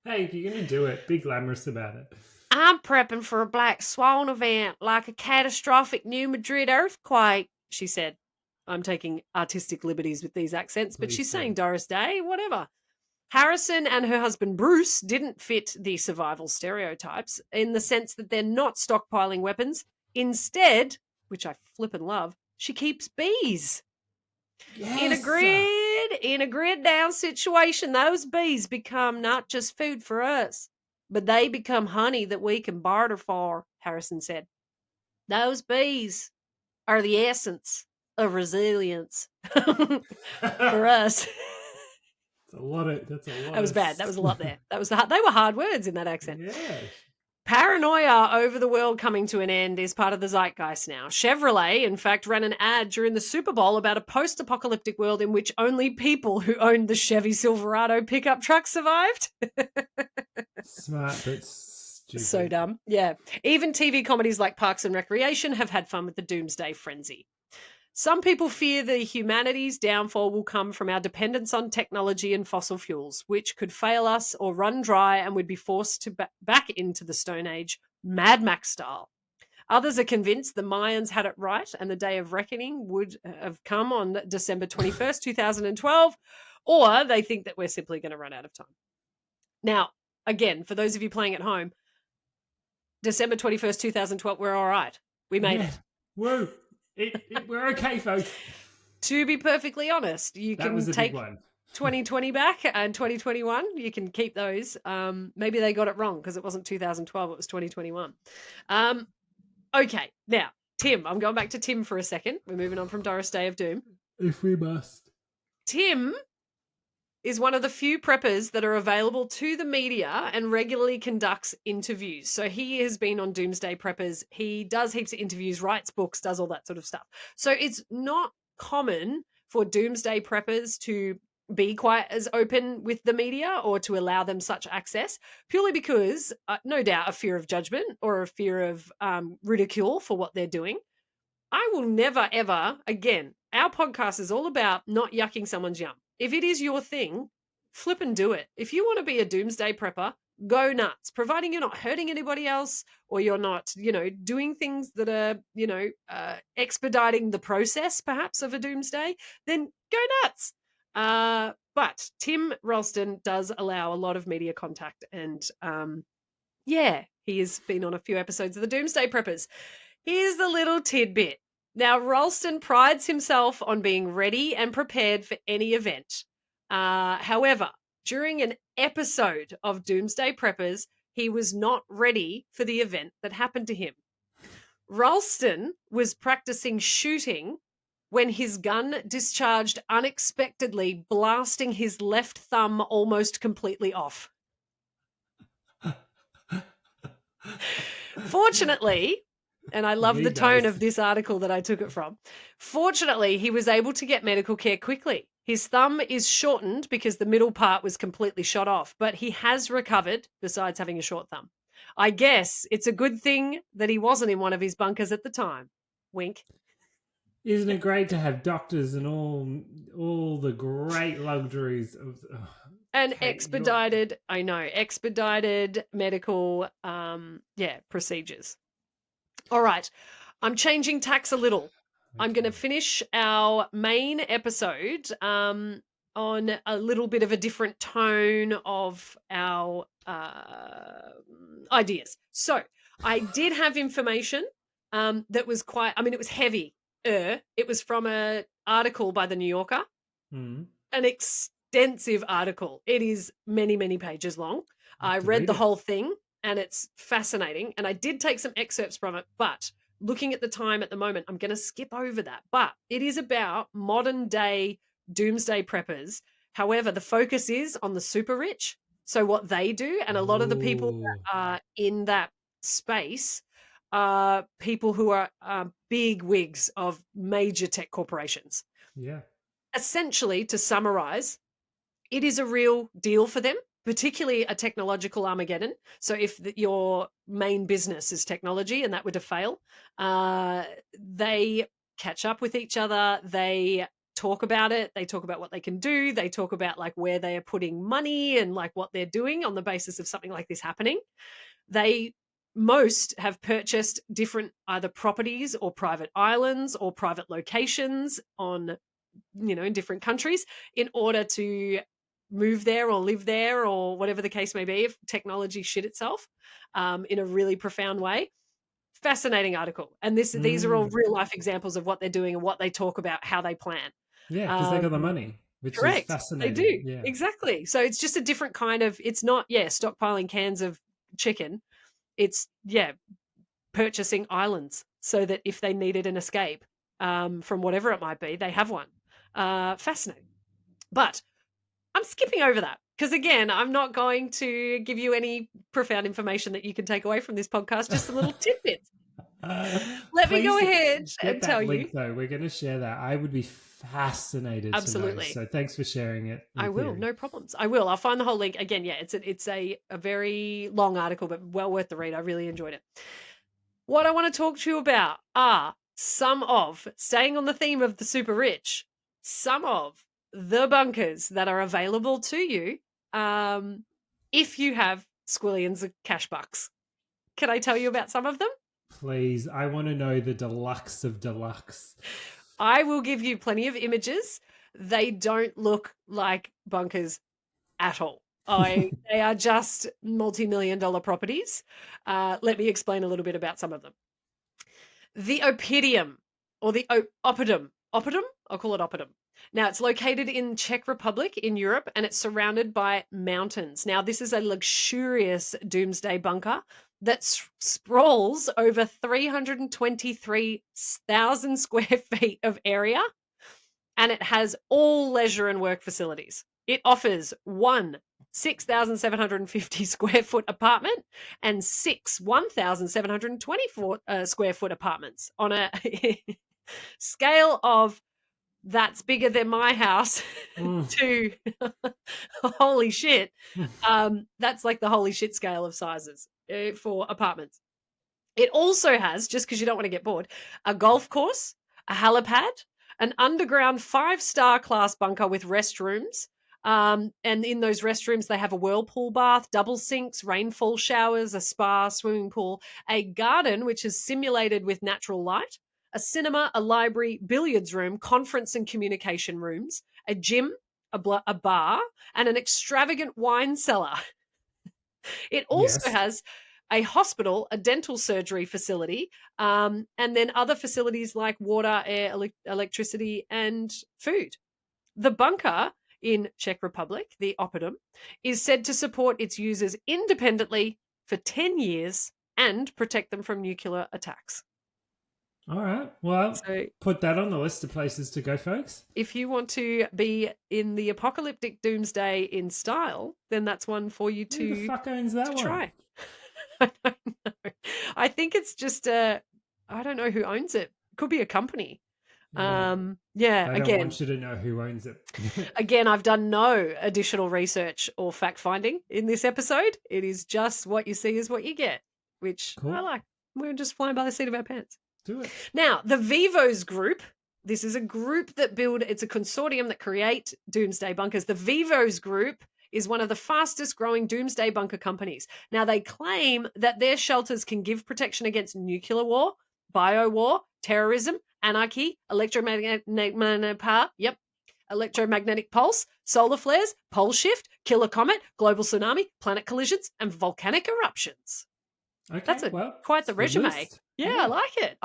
Hey, if you're going to do it, be glamorous about it. I'm prepping for a black swan event, like a catastrophic New Madrid earthquake, she said. I'm taking artistic liberties with these accents, but Please she's saying do. Doris Day, whatever. Harrison and her husband Bruce didn't fit the survival stereotypes in the sense that they're not stockpiling weapons. Instead, which I flip and love, she keeps bees. Yes! In a grid down situation, those bees become not just food for us, but they become honey that we can barter for, Harrison said. Those bees are the essence of resilience for us. That's a That lot was of. bad. That was a lot there. They were hard words in that accent. Yeah. Paranoia over the world coming to an end is part of the zeitgeist now. Chevrolet, in fact, ran an ad during the Super Bowl about a post-apocalyptic world in which only people who owned the Chevy Silverado pickup truck survived. Smart, but So stupid. dumb. Yeah. Even TV comedies like Parks and Recreation have had fun with the doomsday frenzy. Some people fear the humanity's downfall will come from our dependence on technology and fossil fuels, which could fail us or run dry and would be forced to back into the Stone Age, Mad Max style. Others are convinced the Mayans had it right and the day of reckoning would have come on December 21st, 2012, or they think that we're simply going to run out of time. Now, again, for those of you playing at home, December 21st, 2012, we're all right. We made Yeah. it. Woo! We're okay, folks. To be perfectly honest, you That was can a big take one. 2020 back and 2021. You can keep those. Maybe they got it wrong because it wasn't 2012, it was 2021. Okay, now, Tim, I'm going back to Tim for a second. We're moving on from Doris Day of Doom. If we must. Tim is one of the few preppers that are available to the media and regularly conducts interviews. So he has been on Doomsday Preppers. He does heaps of interviews, writes books, does all that sort of stuff. So it's not common for Doomsday Preppers to be quite as open with the media or to allow them such access, purely because, no doubt, a fear of judgment or a fear of ridicule for what they're doing. I will never, ever, again, our podcast is all about not yucking someone's yum. If it is your thing, flip and do it. If you want to be a doomsday prepper, go nuts, providing you're not hurting anybody else or you're not, doing things that are, expediting the process perhaps of a doomsday, then go nuts. But Tim Ralston does allow a lot of media contact and, yeah, he has been on a few episodes of the Doomsday Preppers. Here's the little tidbit. Now, Ralston prides himself on being ready and prepared for any event. However, during an episode of Doomsday Preppers, he was not ready for the event that happened to him. Ralston was practicing shooting when his gun discharged unexpectedly, blasting his left thumb almost completely off. Fortunately, and I love He the tone does. of this article that I took it from. Fortunately, he was able to get medical care quickly. His thumb is shortened because the middle part was completely shot off, but he has recovered besides having a short thumb. I guess it's a good thing that he wasn't in one of his bunkers at the time. Wink. Isn't it great to have doctors and all the great luxuries of And Kate, you're expedited medical procedures. All right. I'm changing tacks a little. I'm going to okay. finish our main episode on a little bit of a different tone of our ideas. So I did have information that was quite, I mean, it was heavy. It was from an article by the New Yorker, Mm. an extensive article. It is many, many pages long. I have I to read read the it. whole thing and it's fascinating. And I did take some excerpts from it, but looking at the time at the moment, I'm going to skip over that. But it is about modern day doomsday preppers. However, the focus is on the super rich. So, what they do, and a lot of the people Oh, that are in that space are people who are big wigs of major tech corporations. yeah. Essentially, to summarize, it is a real deal for them, particularly a technological Armageddon. So if your main business is technology and that were to fail, they catch up with each other. They talk about it. They talk about what they can do. They talk about like where they are putting money and like what they're doing on the basis of something like this happening. They most have purchased different either properties or private islands or private locations on in different countries in order to move there or live there or whatever the case may be if technology shit itself in a really profound way. Fascinating article. And these are all Mm. real life examples of what they're doing and what they talk about, how they plan. Yeah, because they Um, got the money, which is correct. They fascinating. do. Yeah. Exactly. So it's just a different kind of, it's not, stockpiling cans of chicken. It's, purchasing islands so that if they needed an escape from whatever it might be, they have one. Fascinating. But I'm skipping over that because, again, I'm not going to give you any profound information that you can take away from this podcast, just some little tidbits. Let me go Please ahead get and tell that you. link though. We're going to share that. I would be fascinated to know. Absolutely. So thanks for sharing it I in will, theory. no problems. I will. I'll find the whole link. Again, yeah, it's a very long article, but well worth the read. I really enjoyed it. What I want to talk to you about are some of, staying on the theme of the super rich, some of the bunkers that are available to you um, if you have squillions of cash bucks. Can I tell you about some of them? Please, I want to know the deluxe of deluxe. I will give you plenty of images. They don't look like bunkers at all. They are just multi-million dollar properties. Let me explain a little bit about some of them. The Oppidum or the Oppidum. Oppidum? I'll call it Oppidum. Now, it's located in Czech Republic in Europe and it's surrounded by mountains. Now, this is a luxurious doomsday bunker that sprawls over 323,000 square feet of area and it has all leisure and work facilities. It offers one 6,750 square foot apartment and six 1,724 square foot apartments on a scale of that's bigger than my house Mm. to holy shit. That's like the holy shit scale of sizes for apartments. It also has, just because you don't want to get bored, a golf course, a helipad, an underground 5-star class bunker with restrooms. And in those restrooms, they have a whirlpool bath, double sinks, rainfall showers, a spa, swimming pool, a garden, which is simulated with natural light, a cinema, a library, billiards room, conference and communication rooms, a gym, a bar, and an extravagant wine cellar. It also Yes. has a hospital, a dental surgery facility, and then other facilities like water, air, electricity, and food. The bunker in Czech Republic, the Oppidum, is said to support its users independently for 10 years and protect them from nuclear attacks. All right. Well, So put that on the list of places to go, folks. if you want to be in the apocalyptic doomsday in style, then that's one for you Who the to fuck owns that one? try. I don't know. I think it's just a I don't know who owns it. Could be a company. Yeah. Yeah, They don't again, want you to know who owns it. again, I've done no additional research or fact finding in this episode. It is just what you see is what you get, which I Cool. like. We're just flying by the seat of our pants. Do it. Now, the Vivos Group, this is a group that it's a consortium that create doomsday bunkers. The Vivos Group is one of the fastest growing doomsday bunker companies. Now, they claim that their shelters can give protection against nuclear war, bio war, terrorism, anarchy, electromagnetic pulse, solar flares, pole shift, killer comet, global tsunami, planet collisions, and volcanic eruptions. That's Okay, a well, quite it's the a good resume. list. Yeah, I Yeah. like it.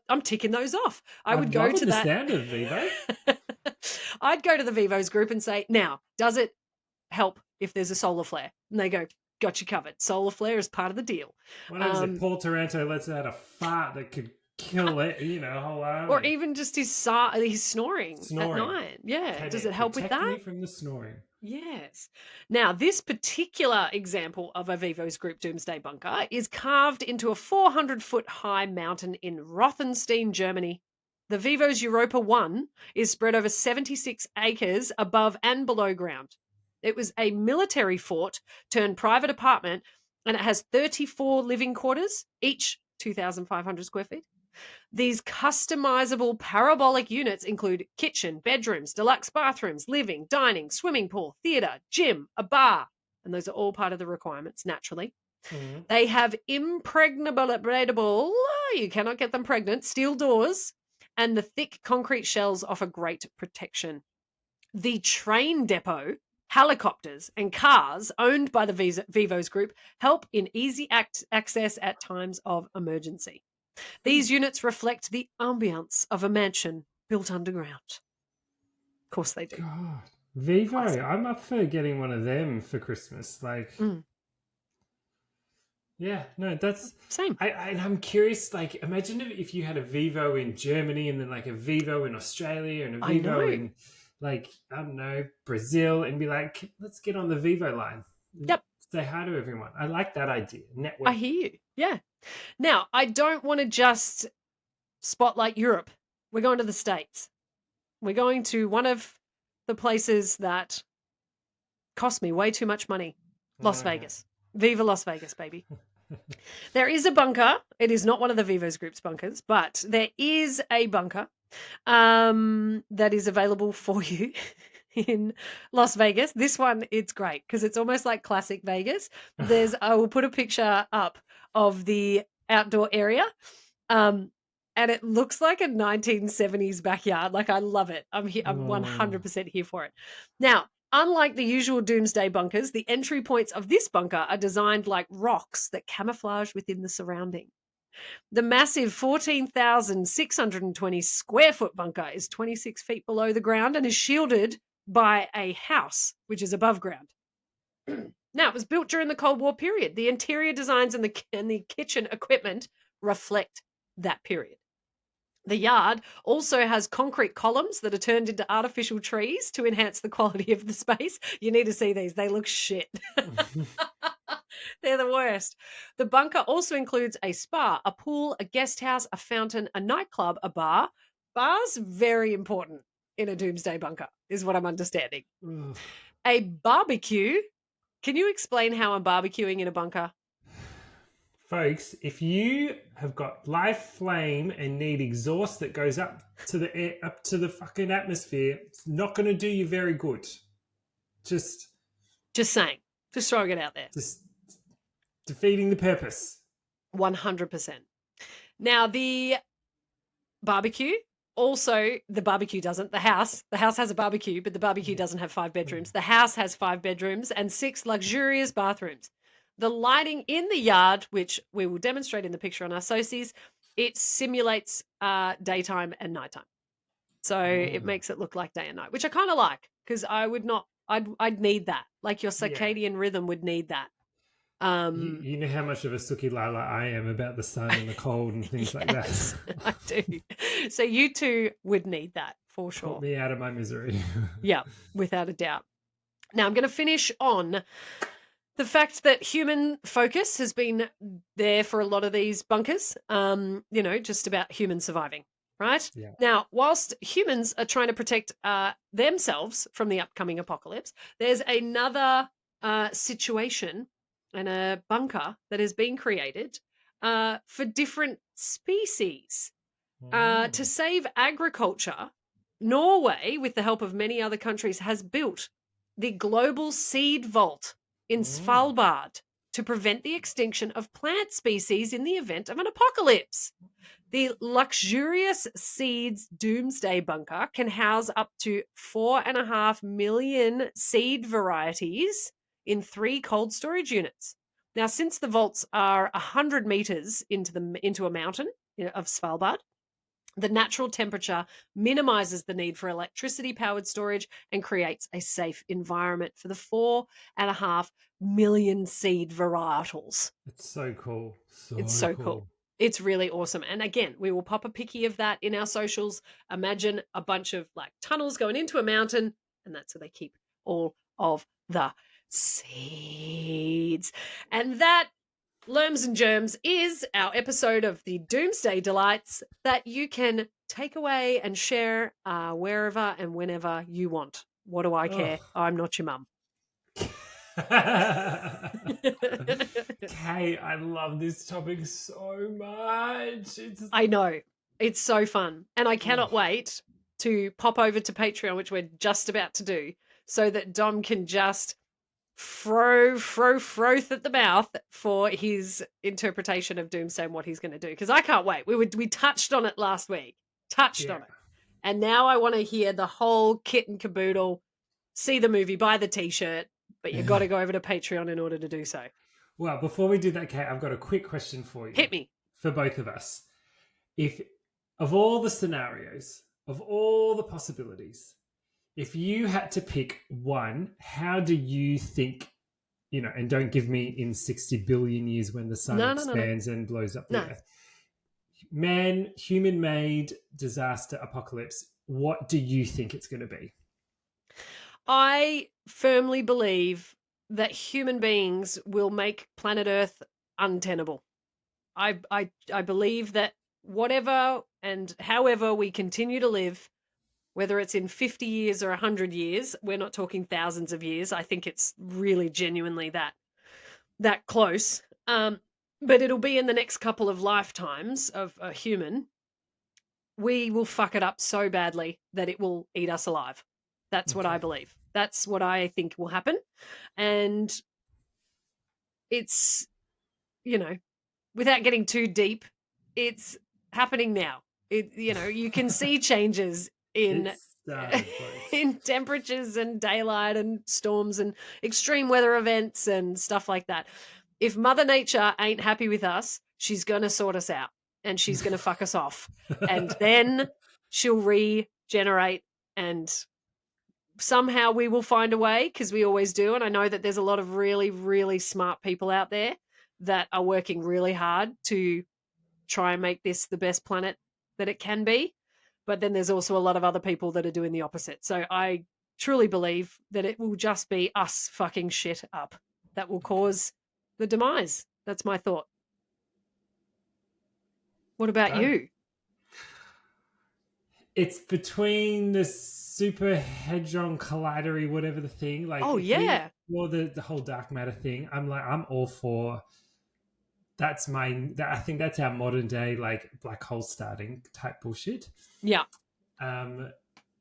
I'm ticking those off. I would I'm go to loving the that. sound of Vivo. I'd go to the Vivos group and say, now, does it help if there's a solar flare? And they go, got you covered. Solar flare is part of the deal. What happens if Paul Taranto lets out a fart that could kill it, a whole Or army? even just his snoring at Snoring. night. Yeah. Can Does it it help with protect that? me from the snoring? Yes. Now, this particular example of a Vivos Group Doomsday bunker is carved into a 400-foot high mountain in Rothenstein, Germany. The Vivos Europa 1 is spread over 76 acres above and below ground. It was a military fort turned private apartment, and it has 34 living quarters, each 2,500 square feet. These customizable parabolic units include kitchen, bedrooms, deluxe bathrooms, living, dining, swimming pool, theatre, gym, a bar. And those are all part of the requirements, naturally. Mhm. They have impregnable, you cannot get them pregnant, steel doors, and the thick concrete shells offer great protection. The train depot, helicopters, and cars owned by the Vivos Group help in easy access at times of emergency. These units reflect the ambience of a mansion built underground. Of course they do. God. Vivo, Classic. I'm up for getting one of them for Christmas. Mm, Yeah, no, that's. same. And I'm curious, imagine if you had a Vivo in Germany and then a Vivo in Australia and a I Vivo know. in, I don't know, Brazil, and be like, let's get on the Vivo line. And Yep, say hi to everyone. I like that idea. I Networking. hear you. Yeah. Now, I don't want to just spotlight Europe. We're going to the States. We're going to one of the places that cost me way too much money, Las Okay. Vegas. Viva Las Vegas, baby. There is a bunker. It is not one of the Vivos Group's bunkers, but there is a bunker that is available for you in Las Vegas. This one, it's great because it's almost like classic Vegas. I will put a picture up of the outdoor area. Um, and it looks like a 1970s backyard. Like, I love it. I'm here. I'm Oh. 100% here for it. Now, unlike the usual Doomsday bunkers, the entry points of this bunker are designed like rocks that camouflage within the surrounding. The massive 14,620 square foot bunker is 26 feet below the ground and is shielded by a house, which is above ground. Now, it was built during the Cold War period. The interior designs and the kitchen equipment reflect that period. The yard also has concrete columns that are turned into artificial trees to enhance the quality of the space. You need to see these. They look shit. They're the worst. The bunker also includes a spa, a pool, a guest house, a fountain, a nightclub, a bar. Bars, very important in a doomsday bunker, is what I'm understanding. Ugh. A barbecue. Can you explain how I'm barbecuing in a bunker? Folks, if you have got live flame and need exhaust that goes up to the air, up to the fucking atmosphere, it's not going to do you very good. Just, Just saying. Just throwing it out there. just defeating the purpose. 100%. Now, the barbecue, also, the barbecue doesn't. The house has a barbecue, but the barbecue doesn't have 5 bedrooms. The house has 5 bedrooms and 6 luxurious bathrooms. The lighting in the yard, which we will demonstrate in the picture on our socials, it simulates daytime and nighttime. So it makes it look like day and night, which I kind of like because I'd need that. Like your Yeah. circadian rhythm would need that. You know how much of a Suki Lala I am about the sun and the cold and things like Yes, that. I do. So you two would need that for Put sure. me out of my misery. Yeah, without a doubt. Now I'm going to finish on the fact that human focus has been there for a lot of these bunkers, just about human surviving, right? Yeah. Now, whilst humans are trying to protect themselves from the upcoming apocalypse, there's another situation and a bunker that has been created for different species. To save agriculture, Norway, with the help of many other countries, has built the global seed vault in Svalbard to prevent the extinction of plant species in the event of an apocalypse. The luxurious Seeds Doomsday bunker can house up to 4.5 million seed varieties in 3 cold storage units. Now, since the vaults are 100 meters into a mountain of Svalbard, the natural temperature minimizes the need for electricity powered storage and creates a safe environment for the 4.5 million seed varietals. It's so cool. It's So so cool. cool. It's really awesome. And again, we will pop a picky of that in our socials. Imagine a bunch of like tunnels going into a mountain, and that's where they keep all of the seeds. And that, Lerms and Germs, is our episode of the Doomsday Delights that you can take away and share wherever and whenever you want. What do I care? Oh. I'm not your mum. Kate, I love this topic so much. I know. It's so fun. And I cannot wait to pop over to Patreon, which we're just about to do, so that Dom can just froth at the mouth for his interpretation of Doomsday and what he's going to do. Because I can't wait. We touched on it last week. Touched on it. And now I want to hear the whole kit and caboodle, see the movie, buy the t-shirt, but you've got to go over to Patreon in order to do so. Well, before we do that, Kate, I've got a quick question for you. Hit me. For both of us. If, of all the scenarios, of all the possibilities, if you had to pick one, how do you think, and don't give me in 60 billion years when the sun expands and blows up the earth. Human-made disaster apocalypse, what do you think it's going to be? I firmly believe that human beings will make planet Earth untenable. I believe that whatever and however we continue to live, whether it's in 50 years or 100 years, we're not talking thousands of years. I think it's really genuinely that close. But it'll be in the next couple of lifetimes of a human. We will fuck it up so badly that it will eat us alive. That's what I believe. That's what I think will happen. And it's, without getting too deep, it's happening now. You can see changes in temperatures and daylight and storms and extreme weather events and stuff like that. If Mother Nature ain't happy with us, she's going to sort us out and she's going to fuck us off. And then she'll regenerate and somehow we will find a way, because we always do. And I know that there's a lot of really, really smart people out there that are working really hard to try and make this the best planet that it can be. But then there's also a lot of other people that are doing the opposite. So I truly believe that it will just be us fucking shit up that will cause the demise. That's my thought. What about you? It's between the Super Hadron Collider, whatever the thing. Like, or the whole dark matter thing. I'm all for. I think that's our modern day like black hole starting type bullshit. Yeah.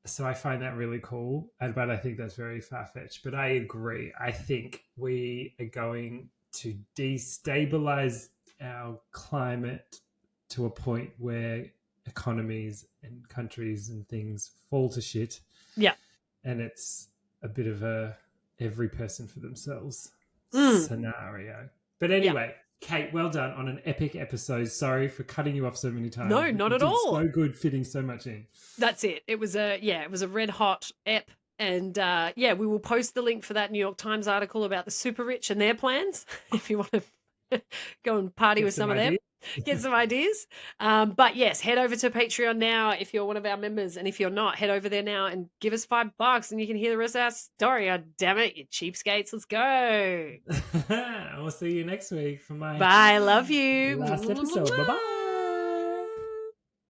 So I find that really cool, but I think that's very far fetched. But I agree. I think we are going to destabilize our climate to a point where economies and countries and things fall to shit. Yeah. And it's a bit of a every person for themselves scenario. But anyway, Kate, well done on an epic episode. Sorry for cutting you off so many times. No, not at all. So good fitting so much in. That's it. It was a red hot ep. And we will post the link for that New York Times article about the super rich and their plans if you want to go and party with some of them. Get some ideas. But yes, head over to Patreon now if you're one of our members. And if you're not, head over there now and give us $5 and you can hear the rest of our story. Oh, damn it, you cheapskates. Let's go. We'll see you next week for my Bye. Love you. last episode. Bye-bye.